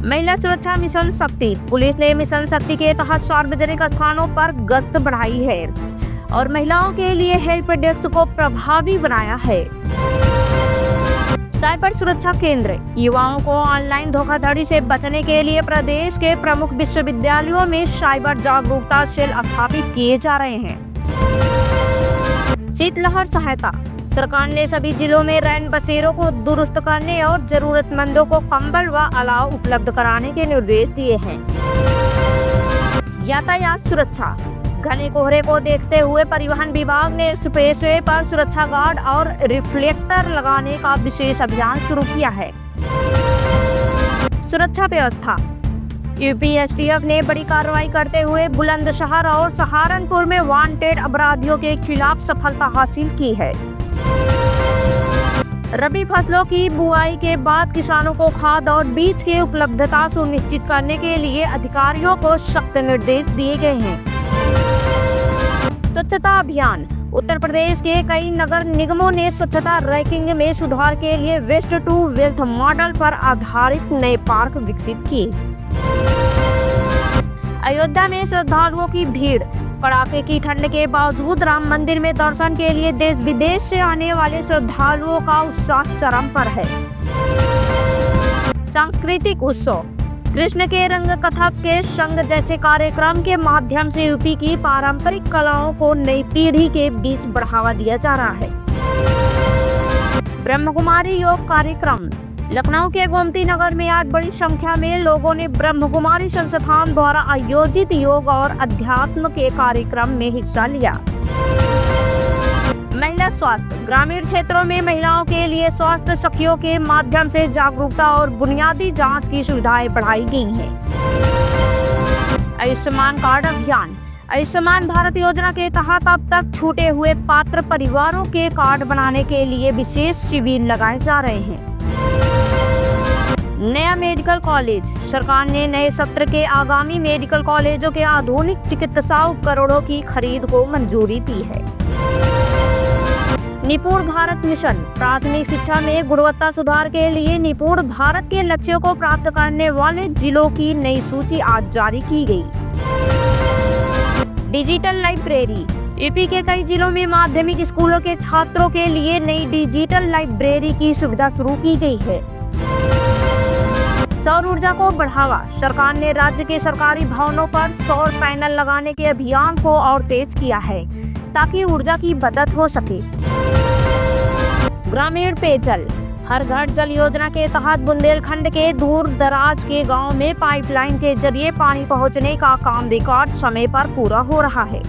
महिला सुरक्षा मिशन शक्ति। पुलिस ने मिशन शक्ति के तहत सार्वजनिक स्थानों पर गश्त बढ़ाई है और महिलाओं के लिए हेल्प डेस्क को प्रभावी बनाया है। साइबर सुरक्षा केंद्र। युवाओं को ऑनलाइन धोखाधड़ी से बचने के लिए प्रदेश के प्रमुख विश्वविद्यालयों में साइबर जागरूकता सेल स्थापित किए जा रहे हैं। शीतलहर सहायता। सरकार ने सभी जिलों में रैन बसेरों को दुरुस्त करने और जरूरतमंदों को कंबल व अलाव उपलब्ध कराने के निर्देश दिए हैं। यातायात सुरक्षा। घने कोहरे को देखते हुए परिवहन विभाग ने एक्सप्रेसवे पर सुरक्षा गार्ड और रिफ्लेक्टर लगाने का विशेष अभियान शुरू किया है। सुरक्षा व्यवस्था। यूपी एसटीएफ ने बड़ी कार्रवाई करते हुए बुलंदशहर और सहारनपुर में वांटेड अपराधियों के खिलाफ सफलता हासिल की है। रबी फसलों की बुआई के बाद किसानों को खाद और बीज की उपलब्धता सुनिश्चित करने के लिए अधिकारियों को सख्त निर्देश दिए गए हैं। स्वच्छता अभियान। उत्तर प्रदेश के कई नगर निगमों ने स्वच्छता रैंकिंग में सुधार के लिए वेस्ट टू वेल्थ मॉडल पर आधारित नए पार्क विकसित किए। अयोध्या में श्रद्धालुओं की भीड़। कड़ाके की ठंड के बावजूद राम मंदिर में दर्शन के लिए देश विदेश से आने वाले श्रद्धालुओं का उत्साह चरम पर है। सांस्कृतिक उत्सव। कृष्ण के रंग, कथक के संग जैसे कार्यक्रम के माध्यम से यूपी की पारंपरिक कलाओं को नई पीढ़ी के बीच बढ़ावा दिया जा रहा है। ब्रह्मकुमारी योग कार्यक्रम। लखनऊ के गोमती नगर में आज बड़ी संख्या में लोगों ने ब्रह्मकुमारी संस्थान द्वारा आयोजित योग और अध्यात्म के कार्यक्रम में हिस्सा लिया। महिला स्वास्थ्य। ग्रामीण क्षेत्रों में महिलाओं के लिए स्वास्थ्य सखियों के माध्यम से जागरूकता और बुनियादी जांच की सुविधाएं बढ़ाई गई हैं। आयुष्मान कार्ड अभियान। आयुष्मान भारत योजना के तहत अब तक छूटे हुए पात्र परिवारों के कार्ड बनाने के लिए विशेष शिविर लगाए जा रहे हैं। नया मेडिकल कॉलेज। सरकार ने नए सत्र के आगामी मेडिकल कॉलेजों के आधुनिक चिकित्सा उपकरणों की खरीद को मंजूरी दी है। निपुण भारत मिशन। प्राथमिक शिक्षा में गुणवत्ता सुधार के लिए निपुण भारत के लक्ष्यों को प्राप्त करने वाले जिलों की नई सूची आज जारी की गई। Digital library. यूपी के कई जिलों में माध्यमिक स्कूलों के छात्रों के लिए नई डिजिटल लाइब्रेरी की सुविधा शुरू की गई है। सौर ऊर्जा को बढ़ावा। सरकार ने राज्य के सरकारी भवनों पर सौर पैनल लगाने के अभियान को और तेज किया है ताकि ऊर्जा की बचत हो सके। ग्रामीण पेयजल। हर घर जल योजना के तहत बुंदेलखंड के दूर दराज के गांव में पाइपलाइन के जरिए पानी पहुंचने का काम रिकॉर्ड समय पर पूरा हो रहा है।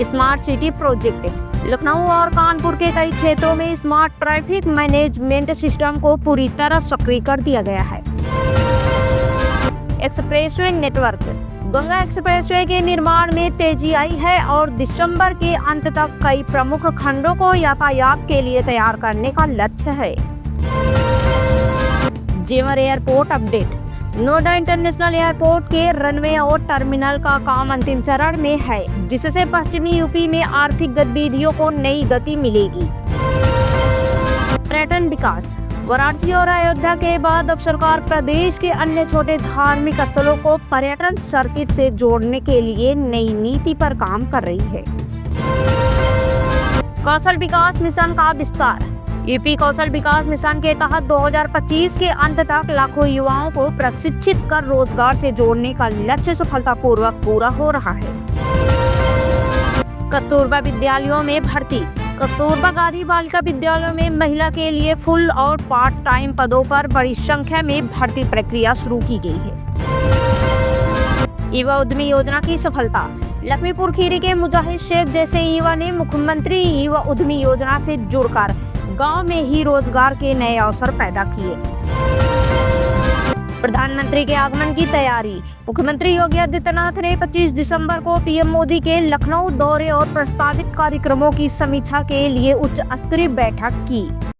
Smart city project. लखनऊ और कानपुर के कई क्षेत्रों में स्मार्ट ट्रैफिक मैनेजमेंट सिस्टम को पूरी तरह सक्रिय कर दिया गया है। Expressway network. गंगा एक्सप्रेसवे के निर्माण में तेजी आई है और दिसंबर के अंत तक कई प्रमुख खंडों को यातायात के लिए तैयार करने का लक्ष्य है। जेवर airport update. Noida international airport के रनवे और टर्मिनल का काम अंतिम चरण में है, जिससे पश्चिमी यूपी में आर्थिक गतिविधियों को नई गति मिलेगी। पर्यटन विकास। वाराणसी और अयोध्या के बाद अब सरकार प्रदेश के अन्य छोटे धार्मिक स्थलों को पर्यटन सर्किट से जोड़ने के लिए नई नीति पर काम कर रही है। कौशल विकास मिशन का विस्तार। यूपी कौशल विकास मिशन के तहत 2025 के अंत तक लाखों युवाओं को प्रशिक्षित कर रोजगार से जोड़ने का लक्ष्य सफलतापूर्वक पूरा हो रहा है। कस्तूरबा विद्यालयों में भर्ती। कस्तूरबा गांधी बालिका विद्यालयों में महिला के लिए फुल और पार्ट टाइम पदों पर बड़ी संख्या में भर्ती प्रक्रिया शुरू की गई है। युवा उद्यमी योजना की सफलता। लखीमपुर खीरी के मुजाहिद शेख जैसे युवा ने मुख्यमंत्री युवा उद्यमी योजना से जुड़कर गांव में ही रोजगार के नए अवसर पैदा किए। प्रधानमंत्री के आगमन की तैयारी। मुख्यमंत्री योगी आदित्यनाथ ने 25 दिसंबर को पीएम मोदी के लखनऊ दौरे और प्रस्तावित कार्यक्रमों की समीक्षा के लिए उच्च स्तरीय बैठक की।